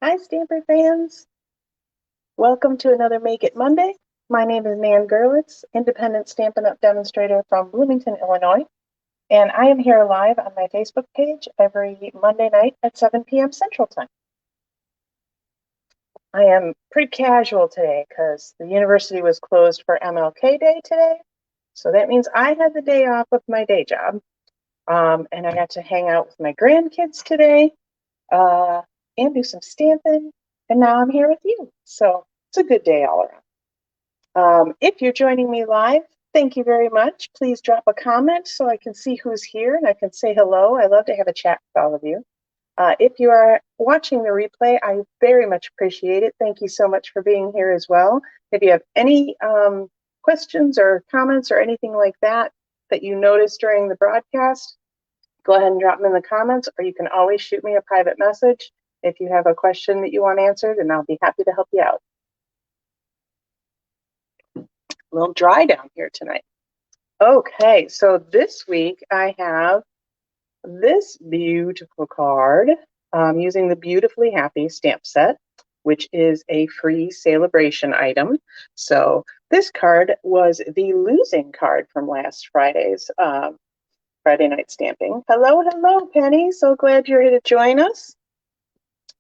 Hi, Stamper fans. Welcome to another Make It Monday. My name is Nan Gerlitz, independent Stampin' Up! Demonstrator from Bloomington, Illinois, and I am here live on my Facebook page every Monday night at 7 p.m. Central Time. I am pretty casual today because the university was closed for MLK Day today, so that means I had the day off of my day job, and I got to hang out with my grandkids today and do some stamping, and now I'm here with you. So it's a good day all around. If you're joining me live, thank you very much. Please drop a comment so I can see who's here and I can say hello. I love to have a chat with all of you. If you are watching the replay, I very much appreciate it. Thank you so much for being here as well. If you have any questions or comments or anything like that that you noticed during the broadcast, go ahead and drop them in the comments, or you can always shoot me a private message if you have a question that you want answered, and I'll be happy to help you out. A little dry down here tonight. Okay, so this week I have this beautiful card using the Beautifully Happy stamp set, which is a free Sale-a-bration item. So this card was the losing card from last Friday's Friday night stamping. Hello, Penny. So glad you're here to join us.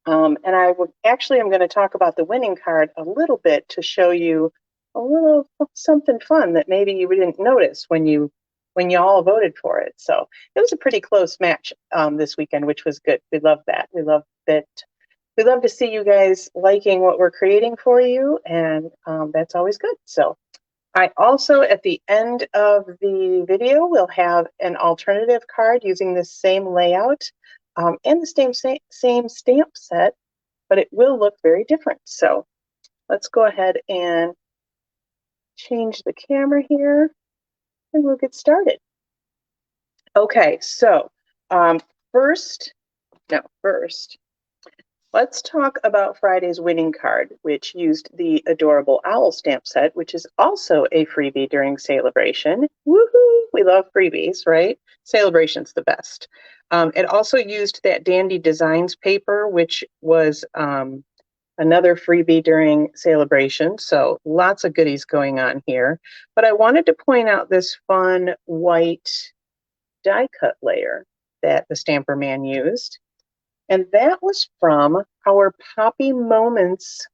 And I'm going to talk about the winning card a little bit to show you a little something fun that maybe you didn't notice when you all voted for it. So it was a pretty close match this weekend, which was good. We love that. We love that. We love to see you guys liking what we're creating for you, and that's always good. So I also, at the end of the video, will have an alternative card using the same layout and the same stamp set, but it will look very different. So let's go ahead and change the camera here, and we'll get started. Okay, so first, let's talk about Friday's winning card, which used the adorable owl stamp set, which is also a freebie during Sale-a-bration. Woohoo! We love freebies, right? Sale-a-bration's the best. It also used that Dandy Designs paper, which was another freebie during Sale-a-bration. So lots of goodies going on here. But I wanted to point out this fun white die cut layer that the Stamper Man used. And that was from our Poppy Moments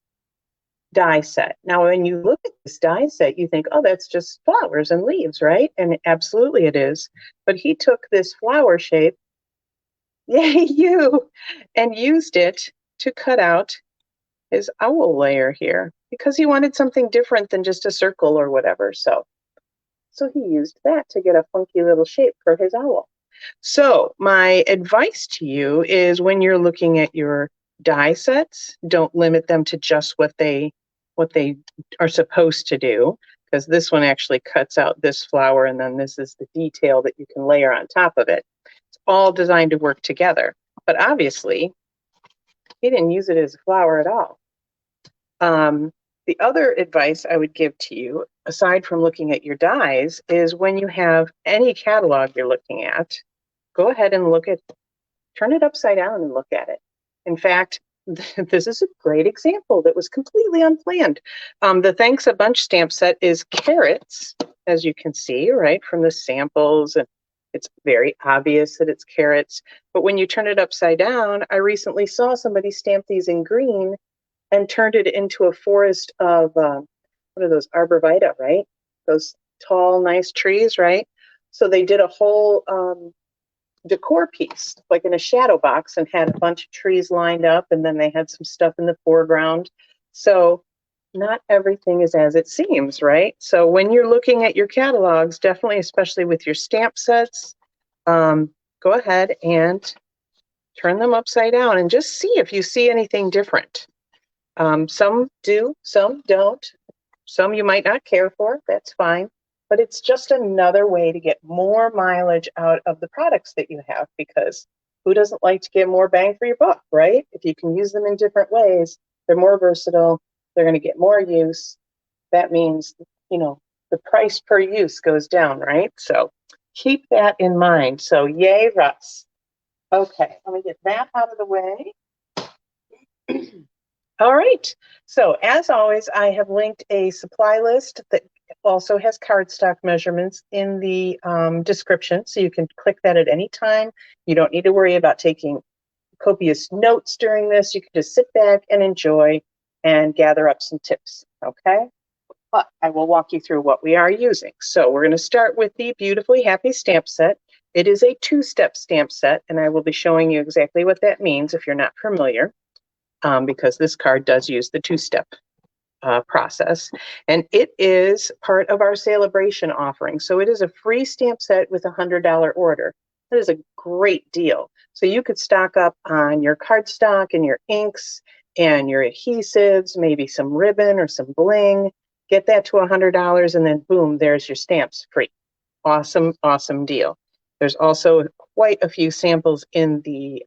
die set. Now, when you look at this die set, you think, oh, that's just flowers and leaves, right? And absolutely it is. But he took this flower shape, yay, you, and used it to cut out his owl layer here because he wanted something different than just a circle or whatever. So he used that to get a funky little shape for his owl. So my advice to you is when you're looking at your die sets, don't limit them to just what they are supposed to do, because this one actually cuts out this flower and then this is the detail that you can layer on top of it. It's all designed to work together. But obviously, he didn't use it as a flower at all. The other advice I would give to you, aside from looking at your dies, is when you have any catalog you're looking at, go ahead and turn it upside down and look at it. In fact, this is a great example that was completely unplanned. The Thanks a Bunch stamp set is carrots, as you can see, right, from the samples, and it's very obvious that it's carrots. But when you turn it upside down, I recently saw somebody stamp these in green and turned it into a forest of, what are those, arborvitae, right? Those tall, nice trees, right? So they did a whole decor piece, like in a shadow box, and had a bunch of trees lined up, and then they had some stuff in the foreground. So not everything is as it seems, right? So when you're looking at your catalogs, definitely, especially with your stamp sets, go ahead and turn them upside down and just see if you see anything different. Some do, some don't. Some you might not care for, that's fine. But it's just another way to get more mileage out of the products that you have, because who doesn't like to get more bang for your buck, right? If you can use them in different ways, they're more versatile, they're going to get more use. That means, the price per use goes down, right? So keep that in mind. So yay, Russ. Okay, let me get that out of the way. All right. So as always, I have linked a supply list that also has cardstock measurements in the description. So you can click that at any time. You don't need to worry about taking copious notes during this. You can just sit back and enjoy and gather up some tips. Okay. But I will walk you through what we are using. So we're going to start with the Beautifully Happy stamp set. It is a two-step stamp set, and I will be showing you exactly what that means if you're not familiar, because this card does use the two-step process. And it is part of our Sale-a-bration offering. So it is a free stamp set with a $100 order. That is a great deal. So you could stock up on your cardstock and your inks and your adhesives, maybe some ribbon or some bling, get that to $100, and then boom, there's your stamps free. Awesome, awesome deal. There's also quite a few samples in the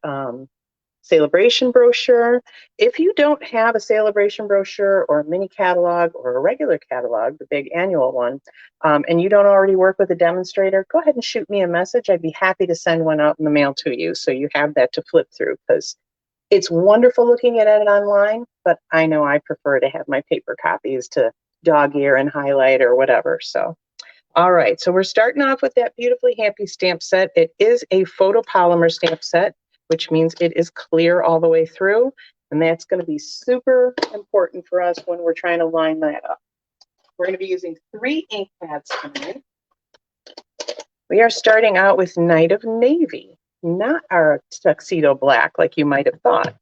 Sale-a-bration brochure. If you don't have a Sale-a-bration brochure or a mini catalog or a regular catalog, the big annual one, and you don't already work with a demonstrator, go ahead and shoot me a message. I'd be happy to send one out in the mail to you so you have that to flip through, because it's wonderful looking at it online, but I know I prefer to have my paper copies to dog ear and highlight or whatever. So, all right, so we're starting off with that Beautifully Happy stamp set. It is a photopolymer stamp set, which means it is clear all the way through, and that's going to be super important for us when we're trying to line that up. We're going to be using 3 ink pads tonight. We are starting out with Night of Navy, not our tuxedo black like you might have thought.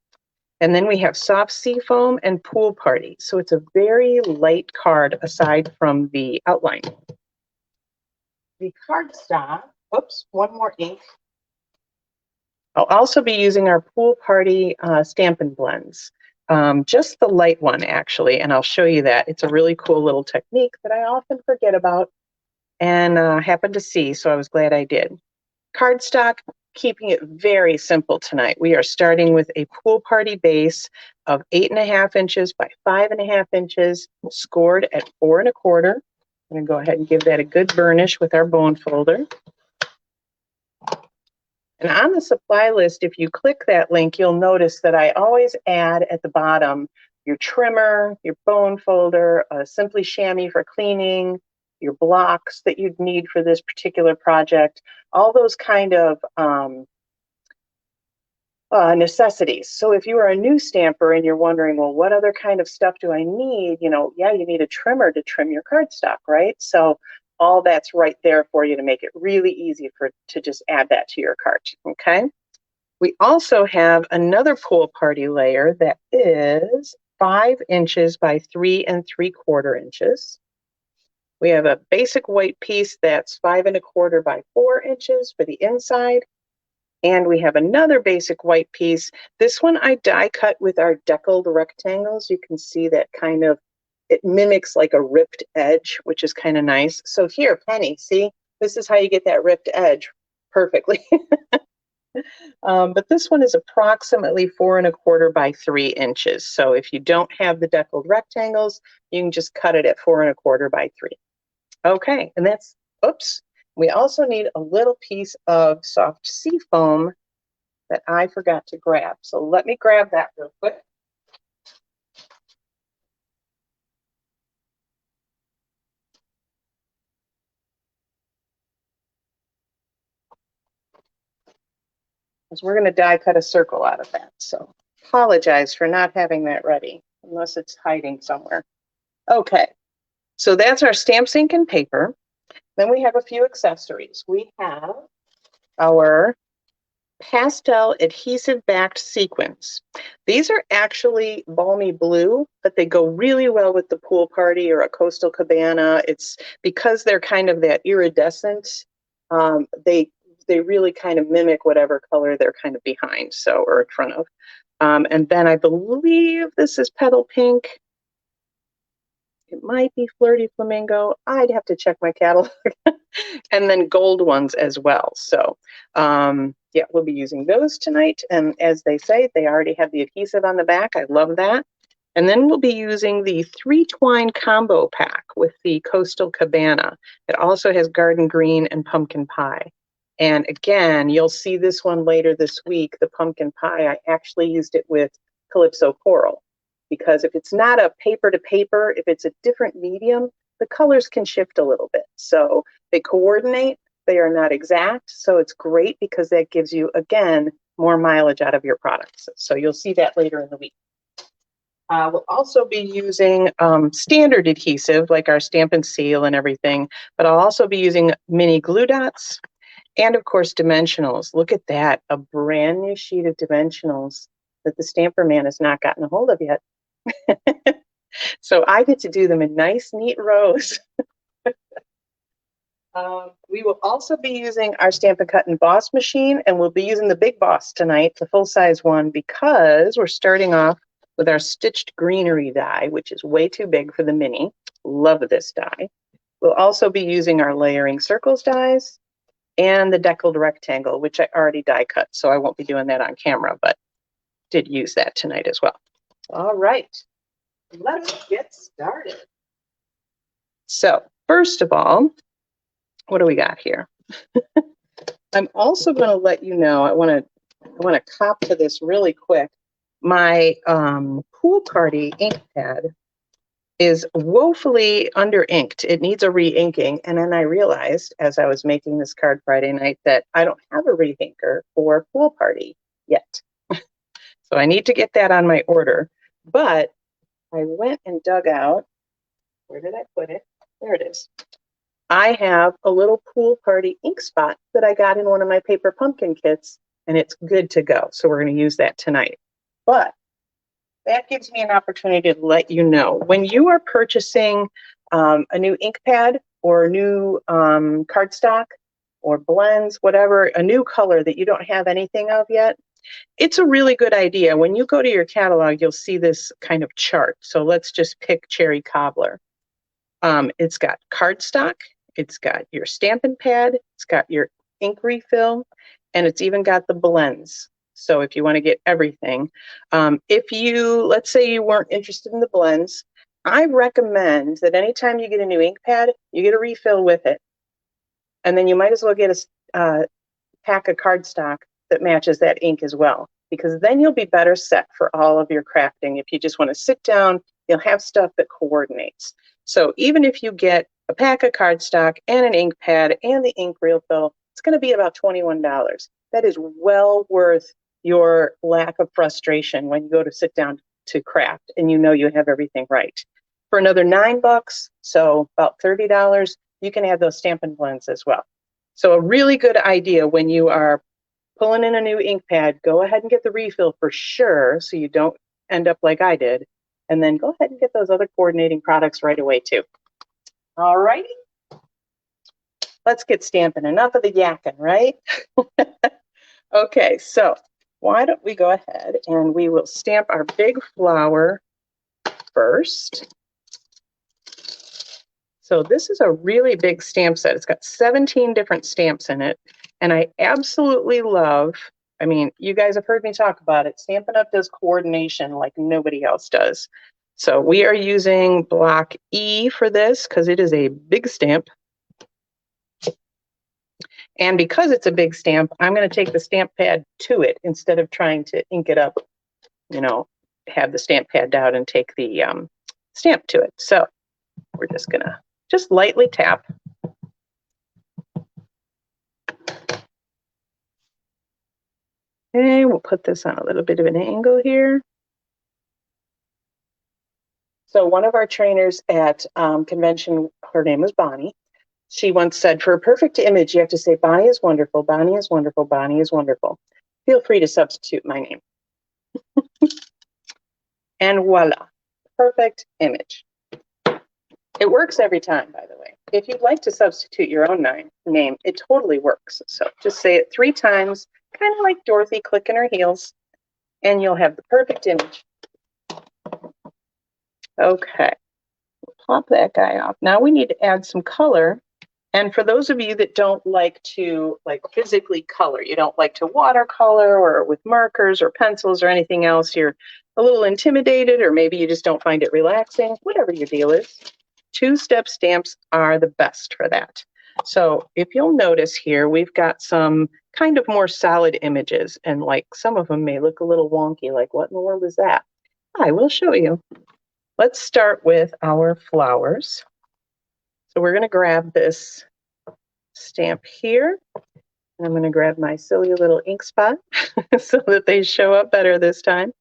And then we have Soft Seafoam and Pool Party. So it's a very light card aside from the outline. The cardstock, oops, one more ink. I'll also be using our Pool Party Stampin' Blends. Just the light one, actually, and I'll show you that. It's a really cool little technique that I often forget about and happened to see, so I was glad I did. Cardstock, keeping it very simple tonight. We are starting with a Pool Party base of 8.5 inches by 5.5 inches, scored at 4 1/4. I'm going to go ahead and give that a good burnish with our bone folder. And on the supply list, if you click that link, you'll notice that I always add at the bottom your trimmer, your bone folder, a Simply Chamois for cleaning, your blocks that you'd need for this particular project, all those kind of necessities. So if you are a new stamper and you're wondering, well, what other kind of stuff do I need? You know, yeah, you need a trimmer to trim your cardstock, right? So all that's right there for you to make it really easy to just add that to your cart, okay? We also have another Pool Party layer that is 5 inches by 3 3/4 inches. We have a basic white piece that's 5 1/4 by 4 inches for the inside. And we have another basic white piece. This one I die cut with our deckled rectangles. You can see that kind of, it mimics like a ripped edge, which is kind of nice. So here, Penny, see, this is how you get that ripped edge perfectly. But this one is approximately 4 1/4 by 3 inches. So if you don't have the deckled rectangles, you can just cut it at 4 1/4 by 3. Okay, and that's, oops. We also need a little piece of soft seafoam that I forgot to grab. So let me grab that real quick. Because we're going to die cut a circle out of that. So apologize for not having that ready, unless it's hiding somewhere. Okay, so that's our stamps, ink, and paper. Then we have a few accessories. We have our pastel adhesive backed sequins. These are actually balmy blue, but they go really well with the Pool Party or a coastal cabana. It's because they're kind of that iridescent, they really kind of mimic whatever color they're kind of behind, so, or in front of. And then I believe this is petal pink. It might be Flirty Flamingo. I'd have to check my catalog. And then gold ones as well. So yeah, we'll be using those tonight. And as they say, they already have the adhesive on the back. I love that. And then we'll be using the 3 twine combo pack with the Coastal Cabana. It also has garden green and pumpkin pie. And again, you'll see this one later this week, the pumpkin pie. I actually used it with Calypso Coral. Because if it's not a paper to paper, if it's a different medium, the colors can shift a little bit. So they coordinate, they are not exact. So it's great because that gives you, again, more mileage out of your products. So you'll see that later in the week. We'll also be using standard adhesive like our Stamp and Seal and everything, but I'll also be using mini glue dots and of course dimensionals. Look at that, a brand new sheet of dimensionals that the Stamper Man has not gotten a hold of yet. So I get to do them in nice, neat rows. We will also be using our Stampin' Cut and Boss machine, and we'll be using the Big Boss tonight, the full-size one, because we're starting off with our stitched greenery die, which is way too big for the mini. Love this die. We'll also be using our layering circles dies and the deckled rectangle, which I already die cut, so I won't be doing that on camera, but did use that tonight as well. All right, let's get started. So first of all, what do we got here? I'm also going to let you know, I want to cop to this really quick. My Pool Party ink pad is woefully under inked. It needs a re-inking. And then I realized as I was making this card Friday night that I don't have a re-inker for Pool Party yet. So I need to get that on my order. But I went and dug out, where did I put it? There it is. I have a little Pool Party ink spot that I got in one of my paper pumpkin kits, and it's good to go. So we're going to use that tonight. But that gives me an opportunity to let you know, when you are purchasing a new ink pad or a new cardstock or blends, whatever, a new color that you don't have anything of yet, it's a really good idea. When you go to your catalog, you'll see this kind of chart. So let's just pick Cherry Cobbler. It's got cardstock, it's got your Stampin' Pad, it's got your ink refill, and it's even got the blends. So if you want to get everything, if you, let's say you weren't interested in the blends, I recommend that anytime you get a new ink pad, you get a refill with it. And then you might as well get a pack of cardstock that matches that ink as well, because then you'll be better set for all of your crafting. If you just want to sit down, you'll have stuff that coordinates. So even if you get a pack of cardstock and an ink pad and the ink refill, it's going to be about $21. That is well worth your lack of frustration when you go to sit down to craft and you know you have everything right. For another $9, so about $30, you can add those Stampin' Blends as well. So a really good idea when you are pulling in a new ink pad, go ahead and get the refill for sure so you don't end up like I did. And then go ahead and get those other coordinating products right away too. All righty. Let's get stamping. Enough of the yakking, right? Okay, so why don't we go ahead and we will stamp our big flower first. So this is a really big stamp set. It's got 17 different stamps in it. And I absolutely love, I mean, you guys have heard me talk about it. Stampin' Up! Does coordination like nobody else does. So we are using block E for this because it is a big stamp. And because it's a big stamp, I'm going to take the stamp pad to it instead of trying to ink it up, you know, have the stamp pad down and take the stamp to it. So we're just going to just lightly tap. Okay, we'll put this on a little bit of an angle here. So one of our trainers at convention, her name was Bonnie. She once said, for a perfect image, you have to say, Bonnie is wonderful, Bonnie is wonderful, Bonnie is wonderful. Feel free to substitute my name. And voila, perfect image. It works every time, by the way. If you'd like to substitute your own name, it totally works. So just say it 3 times, kind of like Dorothy clicking her heels, and you'll have the perfect image. Okay, pop that guy off. Now we need to add some color. And for those of you that don't like to physically color, you don't like to watercolor or with markers or pencils or anything else, you're a little intimidated, or maybe you just don't find it relaxing, whatever your deal is, 2-step stamps are the best for that. So if you'll notice here, we've got some kind of more solid images. And like some of them may look a little wonky, like what in the world is that? I will show you. Let's start with our flowers. So we're going to grab this stamp here. And I'm going to grab my silly little ink spot so that they show up better this time.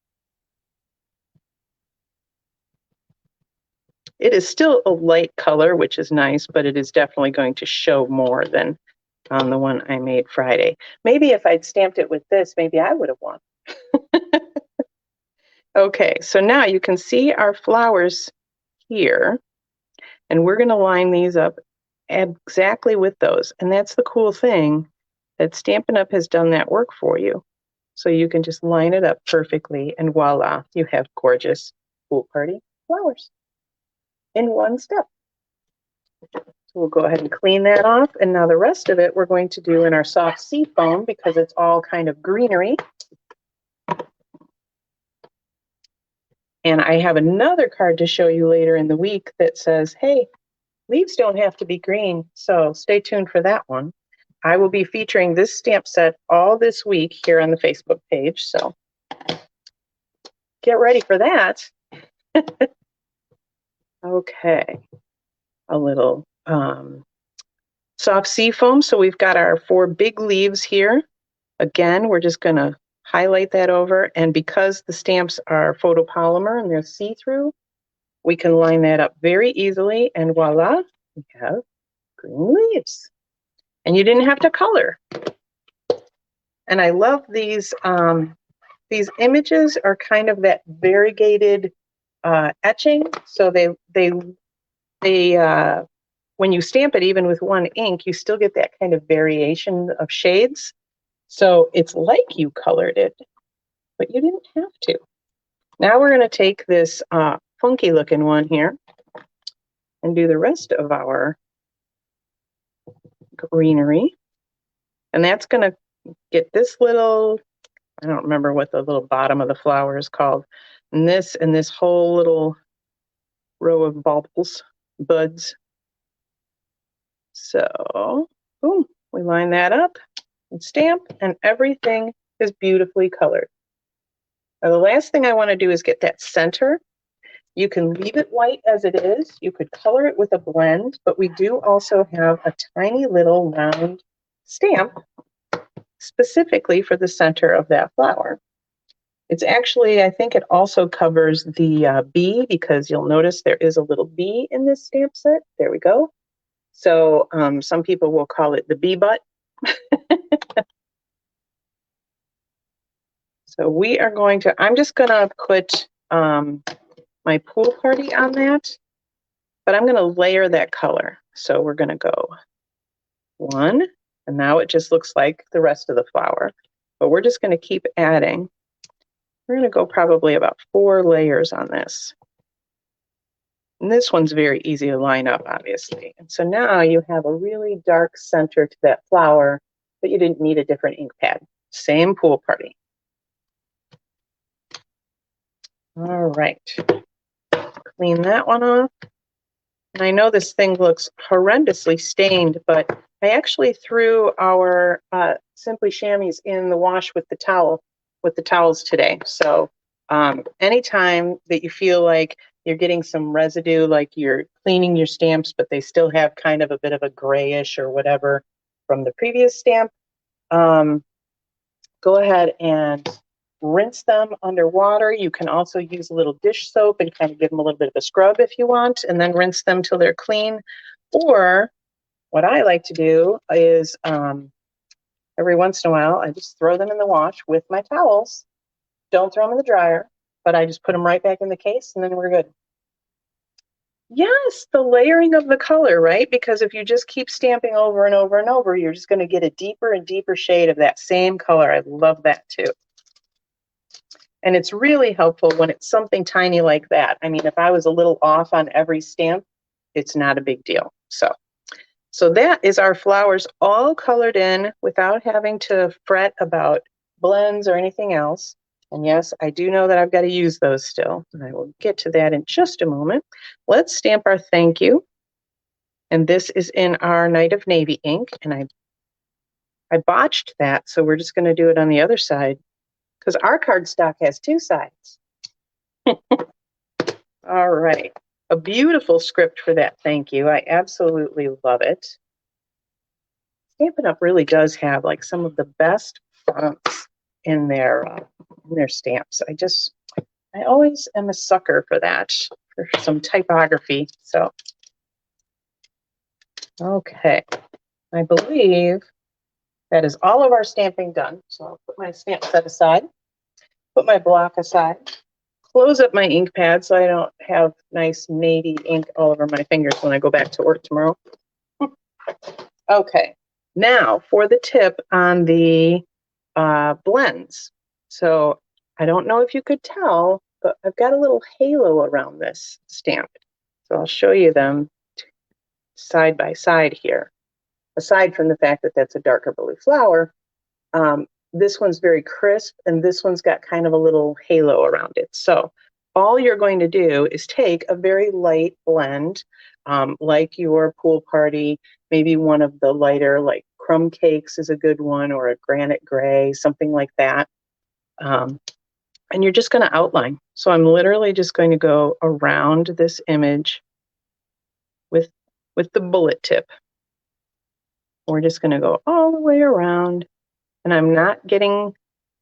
It is still a light color, which is nice, but it is definitely going to show more than on the one I made Friday. Maybe if I'd stamped it with this, maybe I would have won. Okay, so now you can see our flowers here, and we're going to line these up exactly with those. And that's the cool thing, that Stampin' Up! Has done that work for you. So you can just line it up perfectly, and voila, you have gorgeous pool party flowers in one step. So we'll go ahead and clean that off. And now the rest of it we're going to do in our soft sea foam because it's all kind of greenery. And I have another card to show you later in the week that says, hey, leaves don't have to be green, so stay tuned for that one. I will be featuring this stamp set all this week here on the Facebook page, so get ready for that. Okay, a little soft sea foam. So we've got our 4 big leaves here. Again, we're just going to highlight that over, and because the stamps are photopolymer and they're see-through, we can line that up very easily, and voila, we have green leaves. And you didn't have to color. And I love these images are kind of that variegated etching. So they when you stamp it, even with one ink, you still get that kind of variation of shades. So it's like you colored it, but you didn't have to. Now we're going to take this funky looking one here and do the rest of our greenery. And that's going to get this little, I don't remember what the little bottom of the flower is called, and this whole little row of bulbs, buds. So, boom, we line that up and stamp, and everything is beautifully colored. Now, the last thing I want to do is get that center. You can leave it white as it is. You could color it with a blend, but we do also have a tiny little round stamp specifically for the center of that flower. It's actually, I think it also covers the bee, because you'll notice there is a little bee in this stamp set. There we go. So some people will call it the bee butt. So we are going to, I'm just going to put my pool party on that, but I'm going to layer that color. So we're going to go 1, and now it just looks like the rest of the flower, but we're just going to keep adding. We're going to go probably about 4 layers on this. And this one's very easy to line up, obviously. And so now you have a really dark center to that flower, but you didn't need a different ink pad. Same pool party. All right. Clean that one off. And I know this thing looks horrendously stained, but I actually threw our Simply Chamois in the wash with the towels today. So anytime that you feel like you're getting some residue, like you're cleaning your stamps, but they still have kind of a bit of a grayish or whatever from the previous stamp, go ahead and rinse them underwater. You can also use a little dish soap and kind of give them a little bit of a scrub if you want, and then rinse them till they're clean. Or what I like to do is every once in a while, I just throw them in the wash with my towels. Don't throw them in the dryer, but I just put them right back in the case, and then we're good. Yes, the layering of the color, right? Because if you just keep stamping over and over and over, you're just going to get a deeper and deeper shade of that same color. I love that too. And it's really helpful when it's something tiny like that. I mean, if I was a little off on every stamp, it's not a big deal. So that is our flowers all colored in without having to fret about blends or anything else. And yes, I do know that I've got to use those still, and I will get to that in just a moment. Let's stamp our thank you. And this is in our Night of Navy ink, and I botched that, so we're just going to do it on the other side because our cardstock has two sides. All right. A beautiful script for that. Thank you. I absolutely love it. Stampin' Up! Really does have like some of the best fonts in their stamps. I always am a sucker for that, for some typography. So, okay. I believe that is all of our stamping done. So I'll put my stamp set aside, put my block aside, close up my ink pad so I don't have nice navy ink all over my fingers when I go back to work tomorrow. Okay, now for the tip on the blends. So I don't know if you could tell, but I've got a little halo around this stamp. So I'll show you them side by side here. Aside from the fact that that's a darker blue flower, this one's very crisp and this one's got kind of a little halo around it. So all you're going to do is take a very light blend, like your pool party, maybe one of the lighter, like crumb cakes is a good one, or a granite gray, something like that. And you're just going to outline. So I'm literally just going to go around this image with the bullet tip. We're just going to go all the way around, and I'm not getting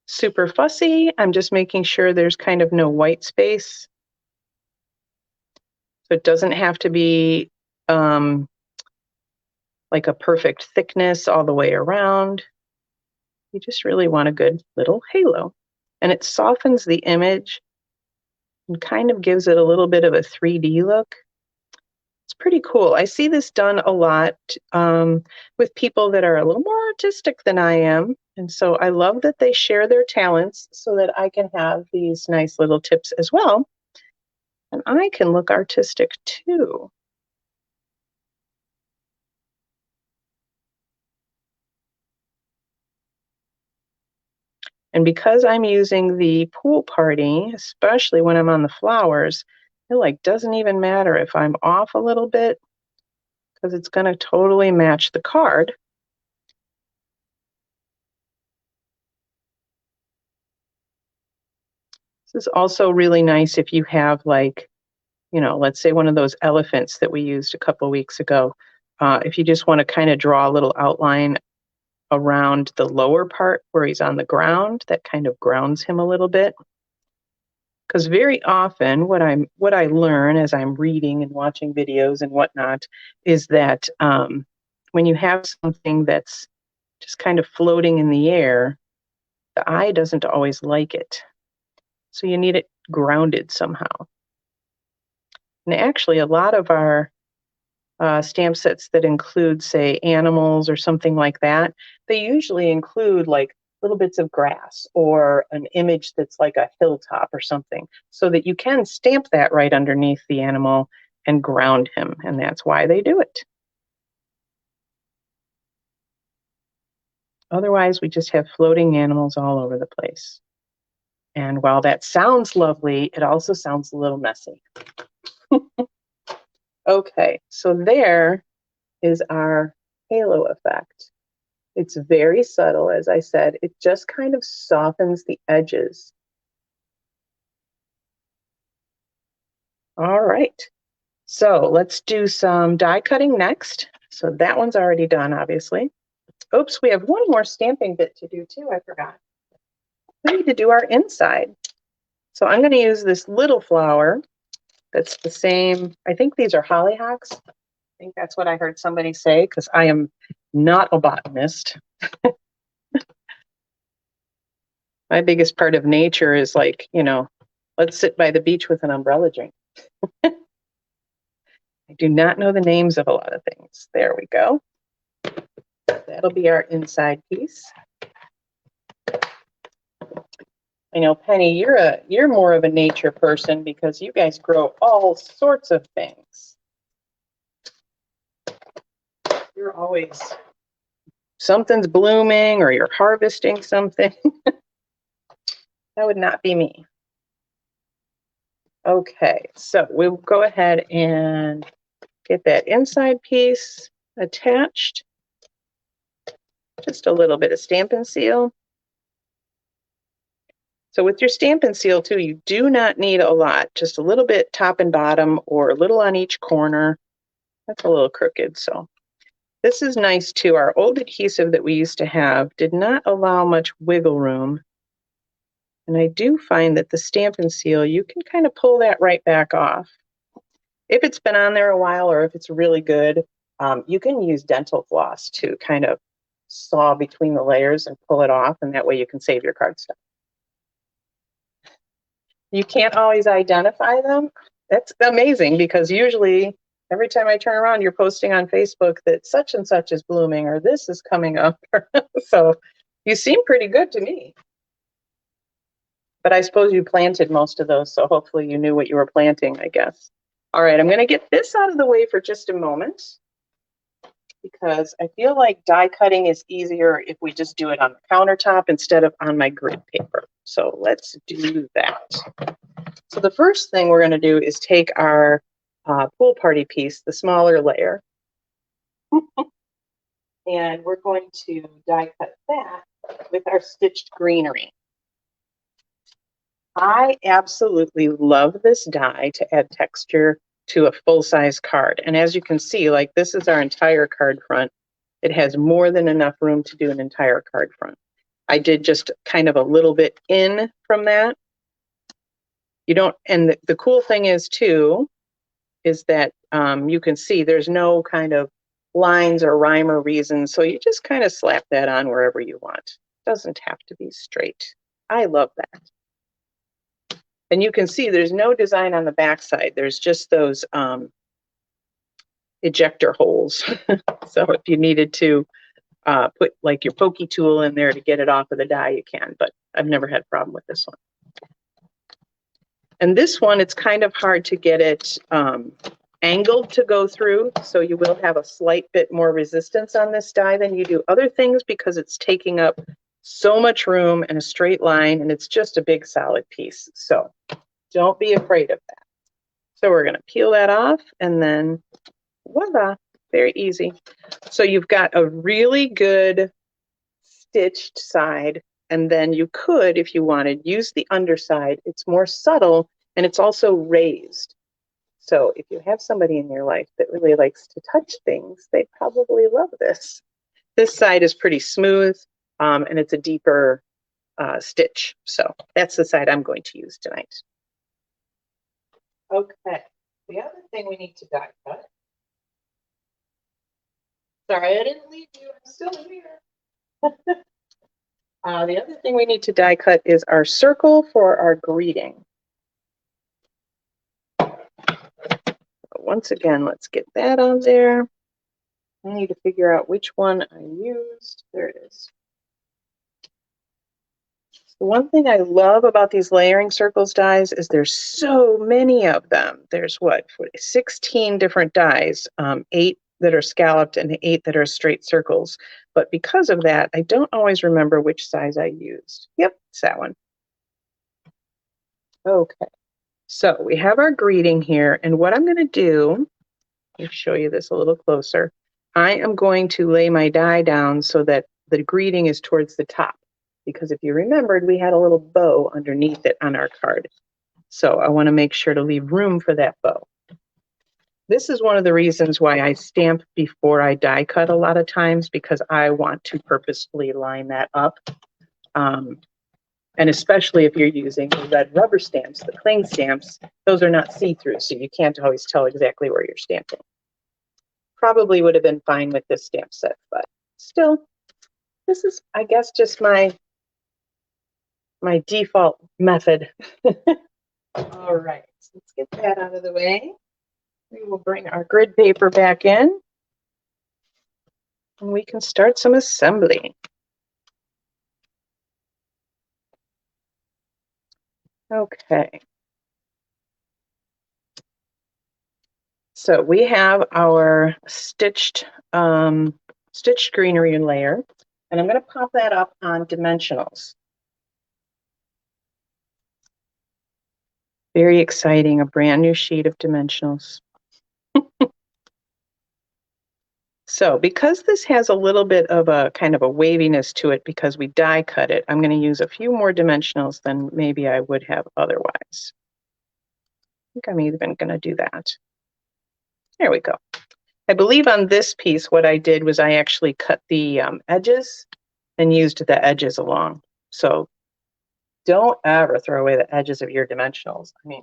super fussy. I'm just making sure there's kind of no white space. So it doesn't have to be like a perfect thickness all the way around. You just really want a good little halo. And it softens the image and kind of gives it a little bit of a 3D look. It's pretty cool. I see this done a lot with people that are a little more artistic than I am. And so I love that they share their talents so that I can have these nice little tips as well. And I can look artistic too. And because I'm using the pool party, especially when I'm on the flowers, it like doesn't even matter if I'm off a little bit because it's going to totally match the card. This is also really nice if you have like, you know, let's say one of those elephants that we used a couple of weeks ago. If you just want to kind of draw a little outline around the lower part where he's on the ground, that kind of grounds him a little bit. Because very often what I learn as I'm reading and watching videos and whatnot is that when you have something that's just kind of floating in the air, the eye doesn't always like it. So you need it grounded somehow. And actually, a lot of our stamp sets that include, say, animals or something like that, they usually include like little bits of grass or an image that's like a hilltop or something, so that you can stamp that right underneath the animal and ground him. And that's why they do it. Otherwise, we just have floating animals all over the place. And while that sounds lovely, it also sounds a little messy. Okay, so there is our halo effect. It's very subtle, as I said. It just kind of softens the edges. All right, so let's do some die cutting next. So that one's already done, obviously. Oops, we have one more stamping bit to do too, I forgot. We need to do our inside. So I'm going to use this little flower that's the same. I think these are hollyhocks. I think that's what I heard somebody say, because I am not a botanist. My biggest part of nature is like, you know, let's sit by the beach with an umbrella drink. I do not know the names of a lot of things. There we go. That'll be our inside piece. I know, Penny, you're more of a nature person because you guys grow all sorts of things. You're always, something's blooming or you're harvesting something. That would not be me. Okay, so we'll go ahead and get that inside piece attached. Just a little bit of Stampin' Seal. So with your Stampin' Seal too, you do not need a lot, just a little bit top and bottom or a little on each corner. That's a little crooked, so. This is nice too. Our old adhesive that we used to have did not allow much wiggle room. And I do find that the Stampin' Seal, you can kind of pull that right back off. If it's been on there a while or if it's really good, you can use dental floss to kind of saw between the layers and pull it off, and that way you can save your cardstock. You can't always identify them. That's amazing because usually every time I turn around, you're posting on Facebook that such and such is blooming or this is coming up. So you seem pretty good to me. But I suppose you planted most of those, so hopefully you knew what you were planting, I guess. All right, I'm going to get this out of the way for just a moment because I feel like die cutting is easier if we just do it on the countertop instead of on my grid paper. So let's do that. So the first thing we're going to do is take our pool party piece, the smaller layer, and we're going to die cut that with our stitched greenery. I absolutely love this die to add texture to a full-size card. And as you can see, like this is our entire card front. It has more than enough room to do an entire card front. I did just kind of a little bit in from that. You don't, and the cool thing is too, is that you can see there's no kind of lines or rhyme or reason. So you just kind of slap that on wherever you want. It doesn't have to be straight. I love that. And you can see there's no design on the back side. There's just those ejector holes. So if you needed to put like your pokey tool in there to get it off of the die, you can, but I've never had a problem with this one. And this one, it's kind of hard to get it angled to go through. So you will have a slight bit more resistance on this die than you do other things because it's taking up so much room in a straight line, and it's just a big solid piece. So don't be afraid of that. So we're going to peel that off, and then voila, very easy. So you've got a really good stitched side, and then you could, if you wanted, use the underside. It's more subtle, and it's also raised. So if you have somebody in your life that really likes to touch things, they probably love this. This side is pretty smooth, and it's a deeper stitch. So that's the side I'm going to use tonight. Okay, the other thing we need to die cut. Sorry, I didn't leave you. I'm still here. The other thing we need to die cut is our circle for our greeting. Once again, let's get that on there. I need to figure out which one I used. There it is. The one thing I love about these layering circles dies is there's so many of them. There's what 16 different dies, 8 that are scalloped and 8 that are straight circles. But because of that, I don't always remember which size I used. Yep, it's that one. Okay, so we have our greeting here, and what I'm going to do, let me show you this a little closer. I am going to lay my die down so that the greeting is towards the top, because if you remembered, we had a little bow underneath it on our card. So I want to make sure to leave room for that bow. This is one of the reasons why I stamp before I die cut a lot of times, because I want to purposefully line that up. And especially if you're using the red rubber stamps, the cling stamps, those are not see-through, so you can't always tell exactly where you're stamping. Probably would have been fine with this stamp set, but still, this is, I guess, just my default method. All right, so let's get that out of the way. We will bring our grid paper back in, and we can start some assembly. Okay. So we have our stitched greenery layer, and I'm going to pop that up on dimensionals. Very exciting, a brand new sheet of dimensionals. So because this has a little bit of a kind of a waviness to it because we die cut it, I'm going to use a few more dimensionals than maybe I would have otherwise. I think I'm even going to do that. There we go. I believe on this piece, what I did was I actually cut the edges and used the edges along. So don't ever throw away the edges of your dimensionals. I mean,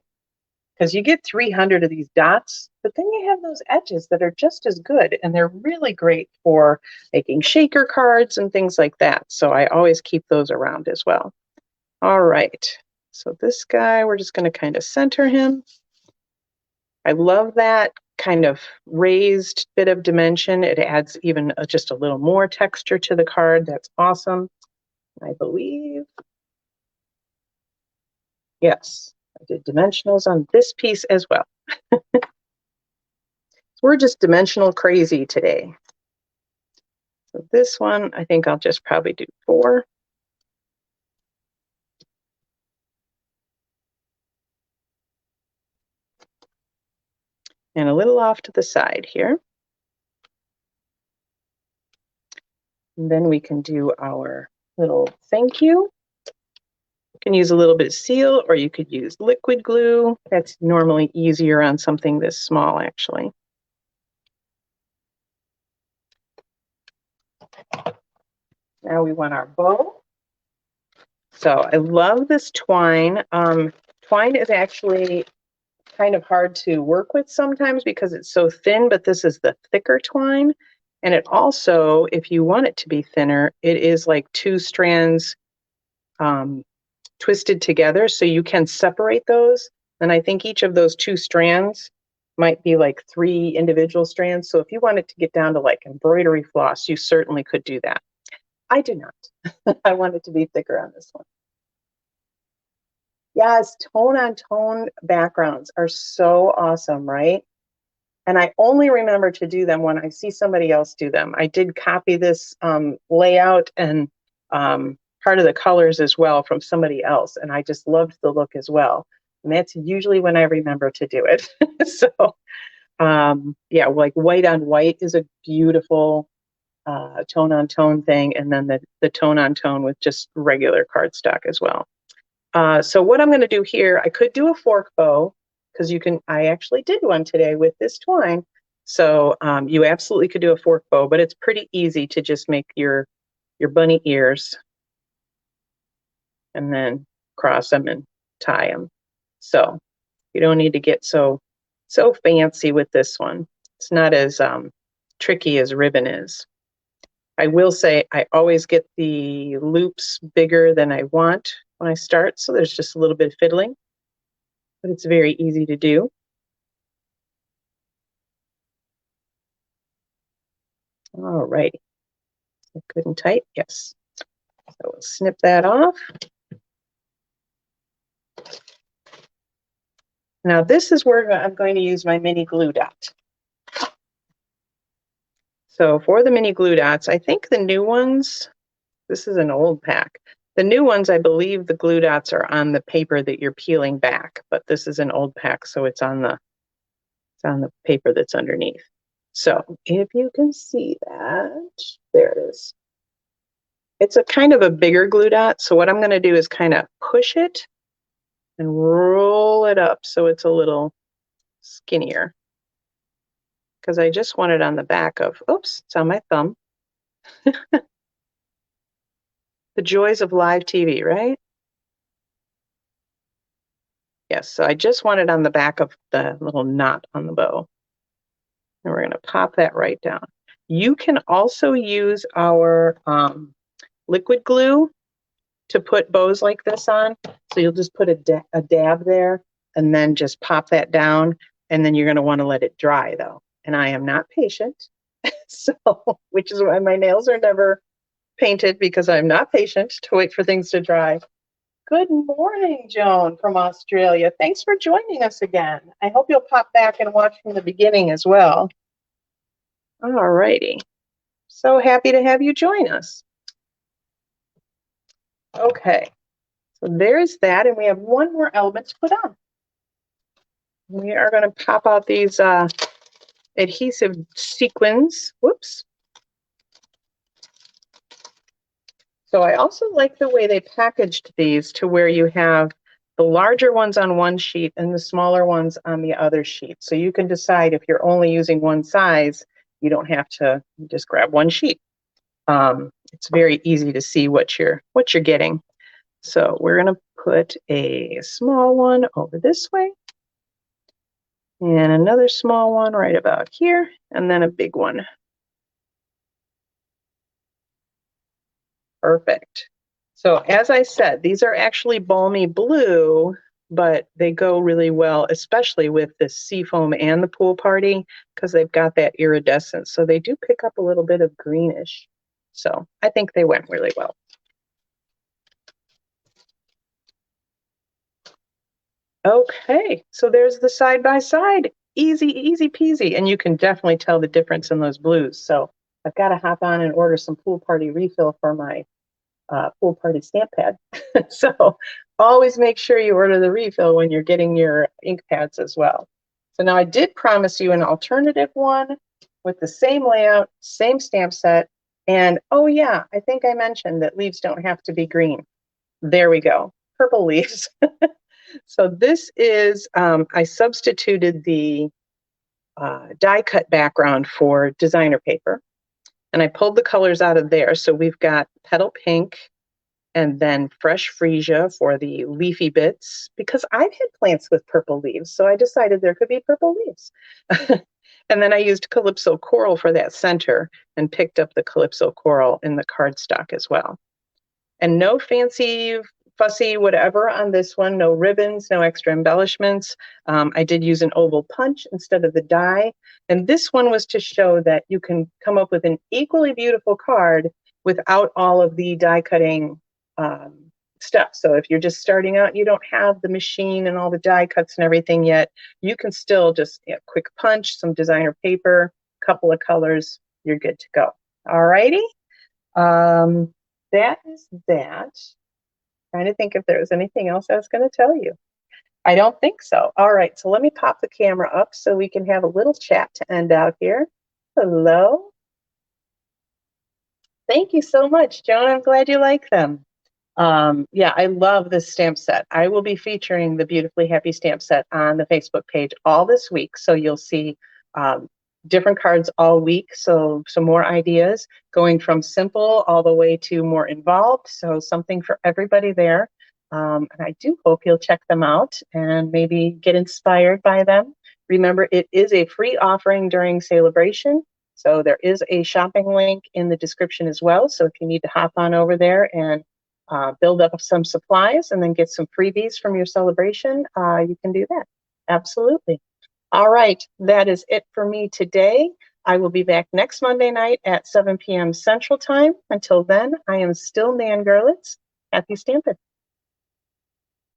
because you get 300 of these dots, but then you have those edges that are just as good, and they're really great for making shaker cards and things like that. So I always keep those around as well. All right, so this guy, we're just going to kind of center him. I love that kind of raised bit of dimension. It adds even just a little more texture to the card. That's awesome. I believe, yes, I did dimensionals on this piece as well. We're just dimensional crazy today. So this one, I think I'll just probably do 4. And a little off to the side here. And then we can do our little thank you. You can use a little bit of seal, or you could use liquid glue. That's normally easier on something this small, actually. Now we want our bow. So I love this twine. Twine is actually kind of hard to work with sometimes because it's so thin, but this is the thicker twine. And it also, if you want it to be thinner, it is like 2 strands twisted together, so you can separate those. And I think each of those 2 strands might be like 3 individual strands. So if you wanted to get down to like embroidery floss, you certainly could do that. I do not. I want it to be thicker on this one. Yes, tone on tone backgrounds are so awesome, right? And I only remember to do them when I see somebody else do them. I did copy this layout and part of the colors as well from somebody else, and I just loved the look as well. And that's usually when I remember to do it. So yeah, like white on white is a beautiful tone on tone thing, and then the tone on tone with just regular cardstock as well. So what I'm going to do here, I could do a fork bow, because you can, I actually did one today with this twine. So you absolutely could do a fork bow, but it's pretty easy to just make your bunny ears and then cross them and tie them. So you don't need to get so fancy with this one. It's not as tricky as ribbon is. I will say I always get the loops bigger than I want when I start, so there's just a little bit of fiddling, but it's very easy to do. All righty. Good and tight, yes. So we'll snip that off. Now this is where I'm going to use my mini glue dot. So for the mini glue dots, I think the new ones, this is an old pack. The new ones, I believe the glue dots are on the paper that you're peeling back, but this is an old pack, so it's on the paper that's underneath. So if you can see that, there it is. It's a kind of a bigger glue dot, so what I'm going to do is kind of push it and roll it up so it's a little skinnier, because I just want it on the back of, oops, it's on my thumb. The joys of live TV, right? Yes, so I just want it on the back of the little knot on the bow. And we're going to pop that right down. You can also use our liquid glue to put bows like this on. So you'll just put a dab there and then just pop that down. And then you're going to want to let it dry though. And I am not patient. So, which is why my nails are never painted, because I'm not patient to wait for things to dry. Good morning, Joan from Australia. Thanks for joining us again. I hope you'll pop back and watch from the beginning as well. All righty. So happy to have you join us. Okay, so there's that, and we have one more element to put on. We are going to pop out these adhesive sequins. Whoops, So I also like the way they packaged these to where you have the larger ones on one sheet and the smaller ones on the other sheet. So you can decide if you're only using one size, you don't have to just grab one sheet. It's very easy to see what you're getting. So we're going to put a small one over this way and another small one right about here, and then a big one. Perfect. So as I said, these are actually balmy blue, but they go really well, especially with the seafoam and the pool party, because they've got that iridescence. So they do pick up a little bit of greenish. So I think they went really well. Okay, so there's the side by side. Easy, easy peasy. And you can definitely tell the difference in those blues. So I've got to hop on and order some pool party refill for my pool party stamp pad. So always make sure you order the refill when you're getting your ink pads as well. So now I did promise you an alternative one with the same layout, same stamp set. And oh yeah, I think I mentioned that leaves don't have to be green. There we go, purple leaves. So this is, I substituted the die cut background for designer paper. And I pulled the colors out of there. So we've got petal pink and then fresh freesia for the leafy bits, because I've had plants with purple leaves. So I decided there could be purple leaves. And then I used Calypso Coral for that center and picked up the Calypso Coral in the cardstock as well. And no fancy, fussy whatever on this one, no ribbons, no extra embellishments. I did use an oval punch instead of the die. And this one was to show that you can come up with an equally beautiful card without all of the die cutting stuff. So if you're just starting out, you don't have the machine and all the die cuts and everything yet, you can still just quick punch, some designer paper, couple of colors, you're good to go. All righty. That is that. Trying to think if there was anything else I was going to tell you. I don't think so. All right, so let me pop the camera up so we can have a little chat to end out here. Hello. Thank you so much, Joan. I'm glad you like them. Yeah, I love this stamp set. I will be featuring the Beautifully Happy stamp set on the Facebook page all this week. So you'll see different cards all week. So some more ideas going from simple all the way to more involved. So something for everybody there. And I do hope you'll check them out and maybe get inspired by them. Remember, it is a free offering during Sale-a-bration. So there is a shopping link in the description as well. So if you need to hop on over there and build up some supplies and then get some freebies from your celebration, you can do that. Absolutely. All right, that is it for me today. I will be back next Monday night at 7 p.m. Central Time. Until then, I am still Nan Gerlitz. Happy stamping.